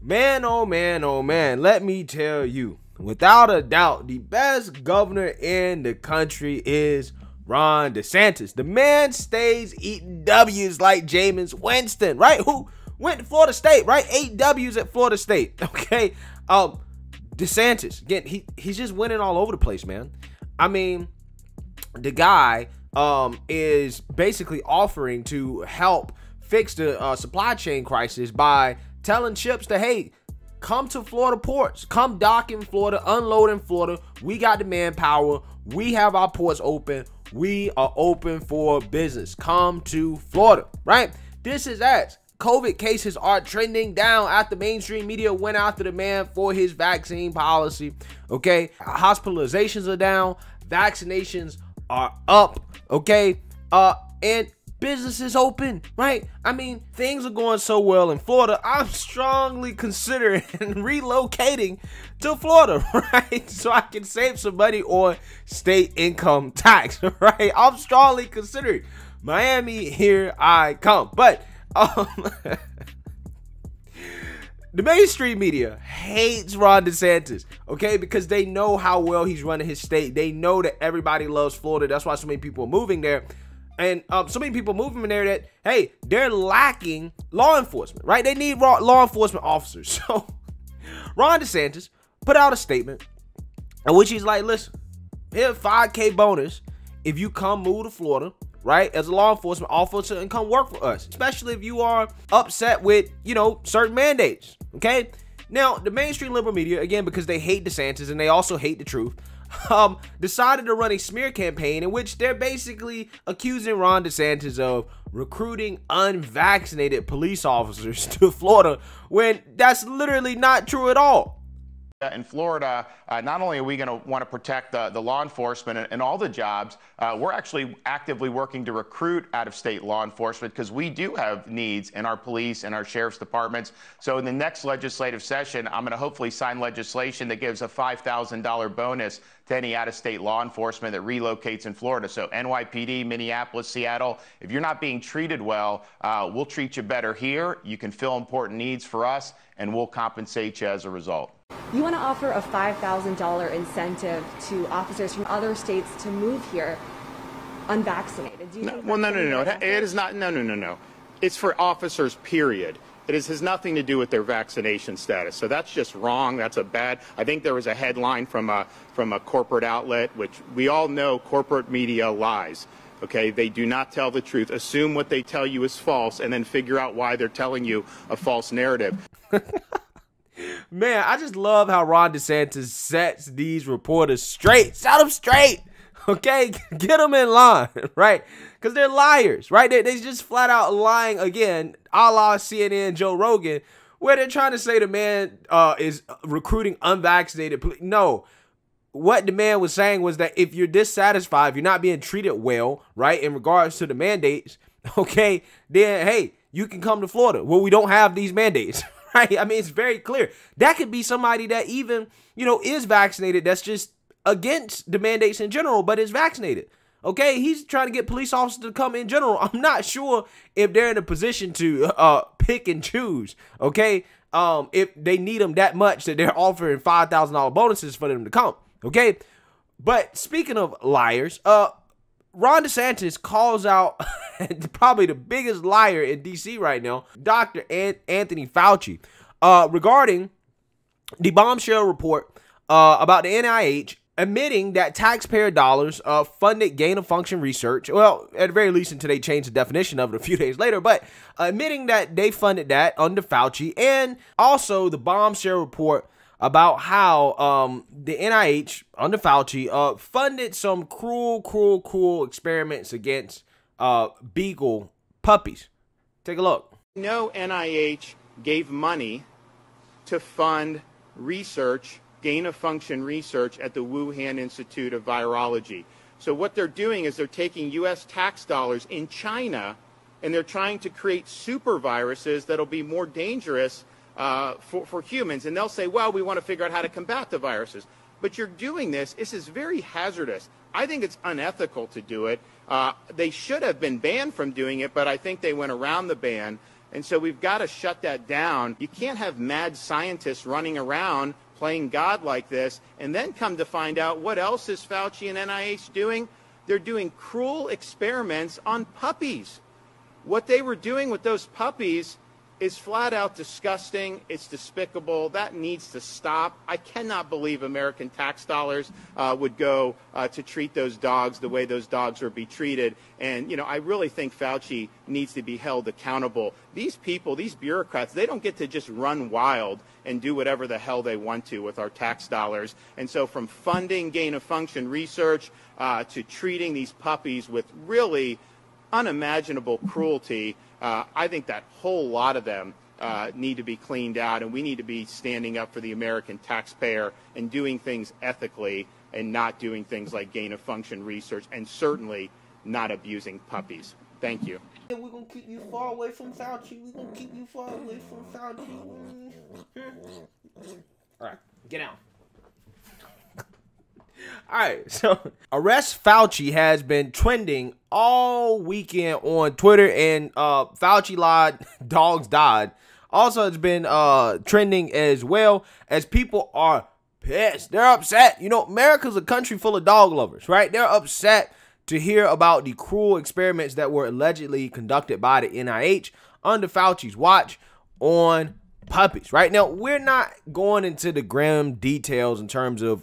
Man, oh man, oh man, let me tell you, without a doubt, the best governor in the country is Ron DeSantis. The man stays eating W's like Jameis Winston, right? Who went to Florida State, right? 8 W's at Florida State, okay? DeSantis, again, he's just winning all over the place, man. I mean, the guy is basically offering to help fix the supply chain crisis by telling ships that, hey, come to Florida ports, come dock in Florida, unload in Florida. We got the manpower. We have our ports open. We are open for business. Come to Florida, right? This is as COVID cases are trending down after mainstream media went after the man for his vaccine policy. Okay, hospitalizations are down, vaccinations are up. Okay, and business is open, right? I mean, things are going so well in Florida. I'm strongly considering relocating to Florida, right? So I can save some money on state income tax, right? I'm strongly considering Miami, here I come. But the mainstream media hates Ron DeSantis, okay? Because they know how well he's running his state. They know that everybody loves Florida. That's why so many people are moving there. And so many people moving in there that, hey, they're lacking law enforcement, right? They need law enforcement officers. So Ron DeSantis put out a statement in which he's like, listen, here's a $5K bonus if you come move to Florida, right, as a law enforcement officer and come work for us, especially if you are upset with, you know, certain mandates, okay? Now, the mainstream liberal media, again, because they hate DeSantis and they also hate the truth, decided to run a smear campaign in which they're basically accusing Ron DeSantis of recruiting unvaccinated police officers to Florida when that's literally not true at all. In Florida, not only are we going to want to protect the law enforcement and all the jobs, we're actually actively working to recruit out-of-state law enforcement because we do have needs in our police and our sheriff's departments. So in the next legislative session, I'm going to hopefully sign legislation that gives a $5,000 bonus to any out-of-state law enforcement that relocates in Florida. So NYPD, Minneapolis, Seattle, if you're not being treated well, we'll treat you better here. You can fill important needs for us, and we'll compensate you as a result. You want to offer a $5,000 incentive to officers from other states to move here unvaccinated. Do you think well, no. It is not. No. It's for officers, period. It has nothing to do with their vaccination status. So that's just wrong. That's a bad. I think there was a headline from a corporate outlet, which we all know corporate media lies. Okay, they do not tell the truth. Assume what they tell you is false, and then figure out why they're telling you a false narrative. Man, I just love how Ron DeSantis sets these reporters straight. Set them straight, okay? Get them in line, right? Because they're liars, right? They just flat out lying again, a la CNN, Joe Rogan, where they're trying to say the man is recruiting unvaccinated police. No, what the man was saying was that if you're dissatisfied, if you're not being treated well, right, in regards to the mandates, okay, then, hey, you can come to Florida where we don't have these mandates. Right? I mean, it's very clear. That could be somebody that even, you know, is vaccinated that's just against the mandates in general, but is vaccinated. Okay? He's trying to get police officers to come in general. I'm not sure if they're in a position to pick and choose. Okay? If they need them that much that they're offering $5,000 bonuses for them to come. Okay? But speaking of liars, Ron DeSantis calls out probably the biggest liar in D.C. right now, Dr. Anthony Fauci, regarding the bombshell report about the NIH admitting that taxpayer dollars funded gain-of-function research. Well, at the very least, until they changed the definition of it a few days later, but admitting that they funded that under Fauci, and also the bombshell report about how the NIH under Fauci funded some cruel experiments against beagle puppies. Take a look. No, NIH gave money to fund research, gain-of-function research at the Wuhan Institute of Virology. So what they're doing is they're taking U.S. tax dollars in China and they're trying to create super viruses that'll be more dangerous for humans, and they'll say, well, we want to figure out how to combat the viruses. But you're doing this. This is very hazardous. I think it's unethical to do it. They should have been banned from doing it, but I think they went around the ban. And so we've got to shut that down. You can't have mad scientists running around playing God like this and then come to find out what else is Fauci and NIH doing. They're doing cruel experiments on puppies. What they were doing with those puppies is flat out disgusting. It's despicable. That needs to stop. I cannot believe American tax dollars would go to treat those dogs the way those dogs are being treated. And, you know, I really think Fauci needs to be held accountable. These people, these bureaucrats, they don't get to just run wild and do whatever the hell they want to with our tax dollars. And so from funding gain-of-function research to treating these puppies with really unimaginable cruelty, I think that whole lot of them need to be cleaned out, and we need to be standing up for the American taxpayer and doing things ethically and not doing things like gain-of-function research, and certainly not abusing puppies. Thank you. We're going to keep you far away from Fauci. We're going to keep you far away from Fauci. All right, get out. All right, so Arrest Fauci has been trending all weekend on Twitter, and Fauci lied, dogs died. Also, it's been trending as well, as people are pissed. They're upset. You know, America's a country full of dog lovers, right? They're upset to hear about the cruel experiments that were allegedly conducted by the NIH under Fauci's watch on puppies. Right now, we're not going into the grim details in terms of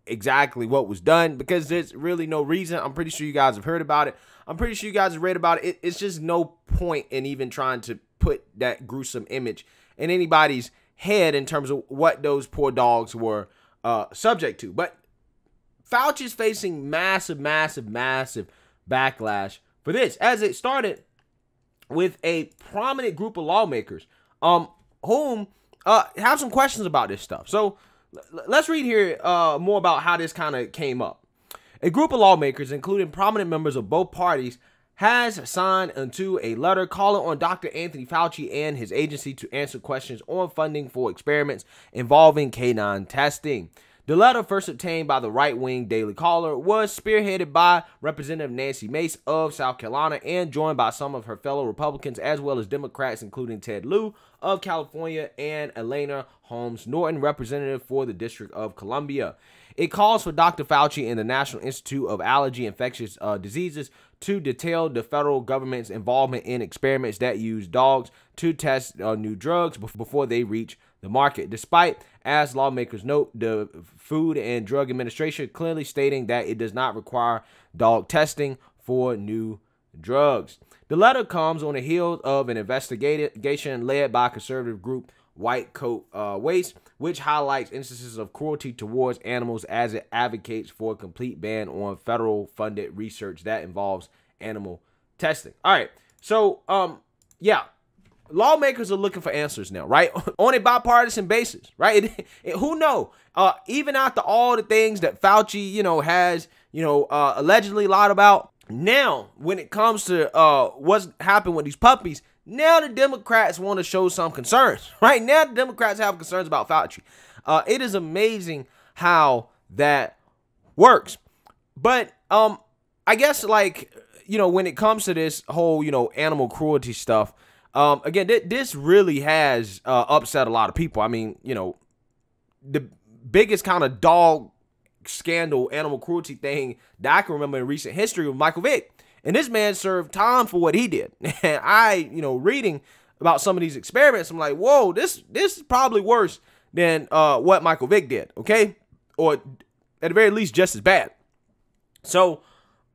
exactly what was done, because there's really no reason. I'm pretty sure you guys have heard about it. I'm pretty sure you guys have read about it. It's just no point in even trying to put that gruesome image in anybody's head in terms of what those poor dogs were subject to. But Fauci is facing massive backlash for this, as it started with a prominent group of lawmakers whom have some questions about this stuff. So let's read here more about how this kind of came up. A group of lawmakers, including prominent members of both parties, has signed into a letter calling on Dr. Anthony Fauci and his agency to answer questions on funding for experiments involving canine testing. The letter, first obtained by the right-wing Daily Caller, was spearheaded by Representative Nancy Mace of South Carolina and joined by some of her fellow Republicans as well as Democrats, including Ted Lieu of California and Elena Holmes Norton, representative for the District of Columbia. It calls for Dr. Fauci and the National Institute of Allergy and Infectious Diseases to detail the federal government's involvement in experiments that use dogs to test new drugs before they reach the market, despite, as lawmakers note, the Food and Drug Administration clearly stating that it does not require dog testing for new drugs. The letter comes on the heels of an investigation led by conservative group White Coat Waste, which highlights instances of cruelty towards animals as it advocates for a complete ban on federal funded research that involves animal testing. All right, so yeah, lawmakers are looking for answers now, right? On a bipartisan basis, right? Who know? Even after all the things that Fauci, has, allegedly lied about, now when it comes to what's happened with these puppies, now the Democrats want to show some concerns, right? Now the Democrats have concerns about Fauci. It is amazing how that works. But I guess, when it comes to this whole, animal cruelty stuff, again, this really has upset a lot of people. I mean, the biggest kind of dog scandal, animal cruelty thing that I can remember in recent history was Michael Vick. And this man served time for what he did. And I, reading about some of these experiments, I'm like, whoa, this is probably worse than what Michael Vick did, okay? Or at the very least, just as bad. So,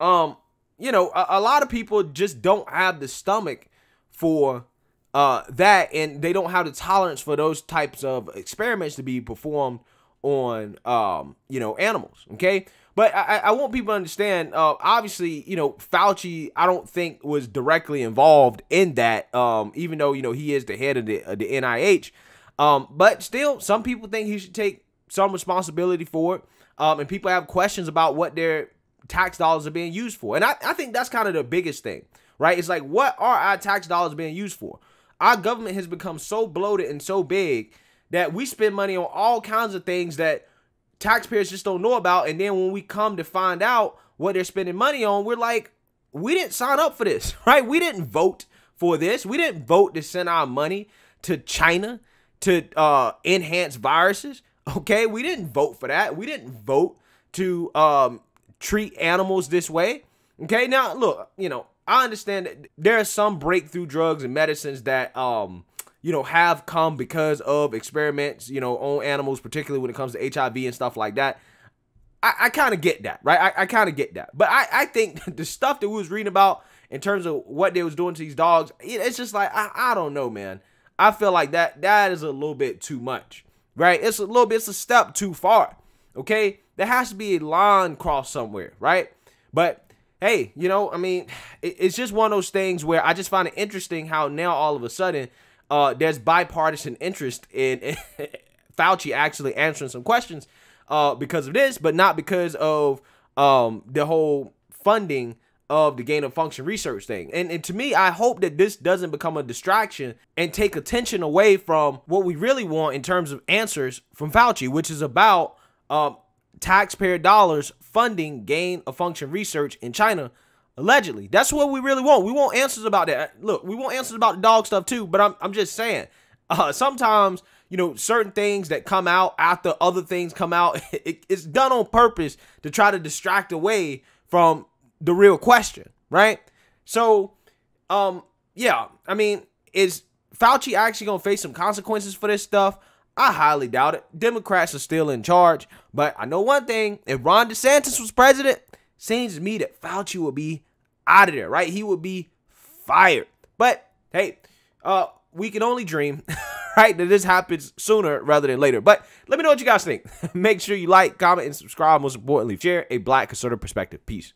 a lot of people just don't have the stomach for that, and they don't have the tolerance for those types of experiments to be performed on, animals, okay? But I want people to understand, obviously, Fauci, I don't think was directly involved in that, even though, he is the head of the NIH. But still, some people think he should take some responsibility for it. And people have questions about what their tax dollars are being used for. And I think that's kind of the biggest thing, right? It's like, what are our tax dollars being used for? Our government has become so bloated and so big that we spend money on all kinds of things that taxpayers just don't know about. And then when we come to find out what they're spending money on, we're like, we didn't sign up for this, right? We didn't vote for this. We didn't vote to send our money to China to enhance viruses. Okay, we didn't vote for that. We didn't vote to treat animals this way. Okay, now look, you know, I understand that there are some breakthrough drugs and medicines that you know, have come because of experiments, you know, on animals, particularly when it comes to HIV and stuff like that. I kind of get that, right? I kind of get that. But I think the stuff that we was reading about in terms of what they was doing to these dogs, it's just like, I don't know, man. I feel like that is a little bit too much, right? It's a step too far, okay? There has to be a line crossed somewhere, right? But hey, you know, I mean, it's just one of those things where I just find it interesting how now all of a sudden there's bipartisan interest in Fauci actually answering some questions because of this, but not because of the whole funding of the gain of function research thing. And to me, I hope that this doesn't become a distraction and take attention away from what we really want in terms of answers from Fauci, which is about taxpayer dollars funding gain of function research in China, allegedly. That's what we really want. We want answers about that. Look, we want answers about the dog stuff too, but I'm just saying, sometimes, you know, certain things that come out after other things come out, it's done on purpose to try to distract away from the real question, right? So, yeah, I mean, is Fauci actually going to face some consequences for this stuff? I highly doubt it. Democrats are still in charge, but I know one thing. If Ron DeSantis was president, seems to me that Fauci would be out of there, right? He would be fired. But, hey, we can only dream, right, that this happens sooner rather than later. But let me know what you guys think. Make sure you like, comment, and subscribe. Most importantly, share a Black conservative perspective. Peace.